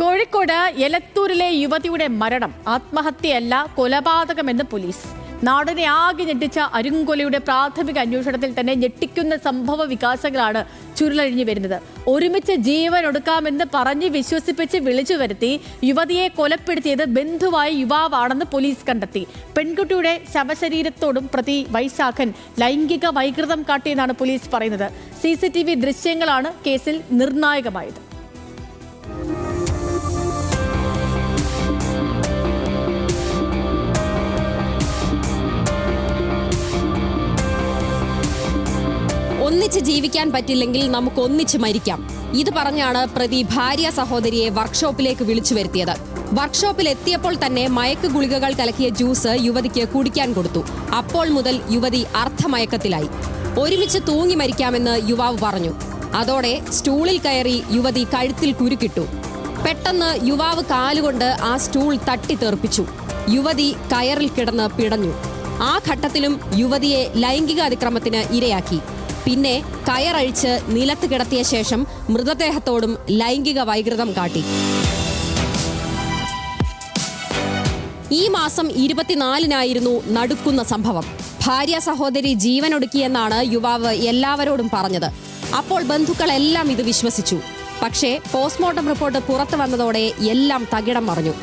കോഴിക്കോട് എലത്തൂരിലെ യുവതിയുടെ മരണം ആത്മഹത്യയല്ല കൊലപാതകമെന്ന് പോലീസ്. നാടിനെ ആകെ ഞെട്ടിച്ച അരുങ്കൊലയുടെ പ്രാഥമിക അന്വേഷണത്തിൽ തന്നെ ഞെട്ടിക്കുന്ന സംഭവ വികാസങ്ങളാണ് ചുരുളഴിഞ്ഞു വരുന്നത്. ഒരുമിച്ച് ജീവൻ ഒടുക്കാമെന്ന് പറഞ്ഞ് വിശ്വസിപ്പിച്ച് വിളിച്ചു വരുത്തി യുവതിയെ കൊലപ്പെടുത്തിയത് ബന്ധുവായ യുവാവാണെന്ന് പോലീസ് കണ്ടെത്തി. പെൺകുട്ടിയുടെ ശവശരീരത്തോടും പ്രതി വൈശാഖൻ ലൈംഗിക വൈകൃതം കാട്ടിയെന്നാണ് പോലീസ് പറയുന്നത്. CCTV ദൃശ്യങ്ങളാണ് കേസിൽ നിർണായകമായത്. ഒന്നിച്ച് ജീവിക്കാൻ പറ്റില്ലെങ്കിൽ നമുക്ക് ഒന്നിച്ച് മരിക്കാം. ഇത് പറഞ്ഞാണ് പ്രതി ഭാര്യ സഹോദരിയെ വർക്ക്ഷോപ്പിലേക്ക് വിളിച്ചു വരുത്തിയത്. വർക്ക്ഷോപ്പിൽ എത്തിയപ്പോൾ തന്നെ മയക്ക് ഗുളികകൾ കലക്കിയ ജ്യൂസ് യുവതിക്ക് കുടിക്കാൻ കൊടുത്തു. അപ്പോൾ മുതൽ യുവതി അർദ്ധമയക്കത്തിലായി. ഒരുമിച്ച് തൂങ്ങി മരിക്കാമെന്ന് യുവാവ് പറഞ്ഞു. അതോടെ സ്റ്റൂളിൽ കയറി യുവതി കഴുത്തിൽ കുരുക്കിട്ടു. പെട്ടെന്ന് യുവാവ് കാലുകൊണ്ട് ആ സ്റ്റൂൾ തട്ടിത്തെറിപ്പിച്ചു. യുവതി കയറിൽ കിടന്ന് പിടഞ്ഞു. ആ ഘട്ടത്തിലും യുവതിയെ ലൈംഗിക അതിക്രമത്തിന് ഇരയാക്കി. പിന്നെ കയറഴിച്ച് നിലത്ത് കിടത്തിയ ശേഷം മൃതദേഹത്തോടും ലൈംഗിക വൈകൃതം കാട്ടി. ഈ മാസം 24-നായിരുന്നു നടുക്കുന്ന സംഭവം. ഭാര്യ സഹോദരി ജീവനൊടുക്കിയെന്നാണ് യുവാവ് എല്ലാവരോടും പറഞ്ഞത്. അപ്പോൾ ബന്ധുക്കളെല്ലാം ഇത് വിശ്വസിച്ചു. പക്ഷേ പോസ്റ്റ്മോർട്ടം റിപ്പോർട്ട് പുറത്തു വന്നതോടെ എല്ലാം തകിടം മറിഞ്ഞു.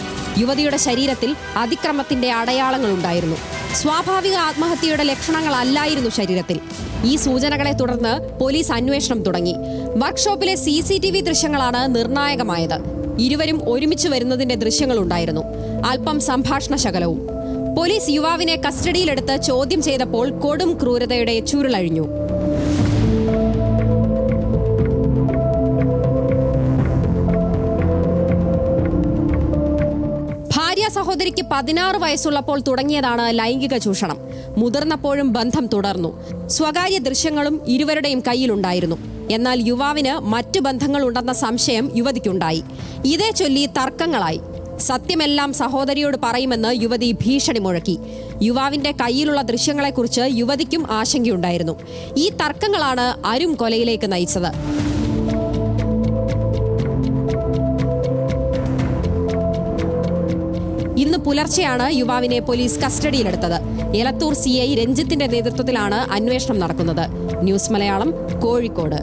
യുവതിയുടെ ശരീരത്തിൽ അതിക്രമത്തിന്റെ അടയാളങ്ങളുണ്ടായിരുന്നു. സ്വാഭാവിക ആത്മഹത്യയുടെ ലക്ഷണങ്ങളല്ലായിരുന്നു ശരീരത്തിൽ. ഈ സൂചനകളെ തുടർന്ന് പോലീസ് അന്വേഷണം തുടങ്ങി. വർക്ക്ഷോപ്പിലെ CCTV ദൃശ്യങ്ങളാണ് നിർണായകമായത്. ഇരുവരും ഒരുമിച്ച് വരുന്നതിന്റെ ദൃശ്യങ്ങളുണ്ടായിരുന്നു. അല്പം സംഭാഷണ ശകലവും. പോലീസ് യുവാവിനെ കസ്റ്റഡിയിലെടുത്ത് ചോദ്യം ചെയ്തപ്പോൾ കൊടും ക്രൂരതയുടെ ചുരുളഴിഞ്ഞു. സഹോദരിക്ക് 16 വയസ്സുള്ളപ്പോൾ തുടങ്ങിയതാണ് ലൈംഗിക ചൂഷണം. മുതിർന്നപ്പോഴും ബന്ധം തുടർന്നു. സ്വകാര്യ ദൃശ്യങ്ങളും ഇരുവരുടെയും കയ്യിലുണ്ടായിരുന്നു. എന്നാൽ യുവാവിന് മറ്റു ബന്ധങ്ങളുണ്ടെന്ന സംശയം യുവതിക്കുണ്ടായി. ഇതേ ചൊല്ലി തർക്കങ്ങളായി. സത്യമെല്ലാം സഹോദരിയോട് പറയുമെന്ന് യുവതി ഭീഷണി മുഴക്കി. യുവാവിന്റെ കയ്യിലുള്ള ദൃശ്യങ്ങളെക്കുറിച്ച് യുവതിക്കും ആശങ്കയുണ്ടായിരുന്നു. ഈ തർക്കങ്ങളാണ് അരും കൊലയിലേക്ക് നയിച്ചത്. ഇന്ന് പുലർച്ചെയാണ് യുവാവിനെ പോലീസ് കസ്റ്റഡിയിലെടുത്തത്. എലത്തൂർ CI രഞ്ജിത്തിന്റെ നേതൃത്വത്തിലാണ് അന്വേഷണം നടക്കുന്നത്. ന്യൂസ് മലയാളം, കോഴിക്കോട്.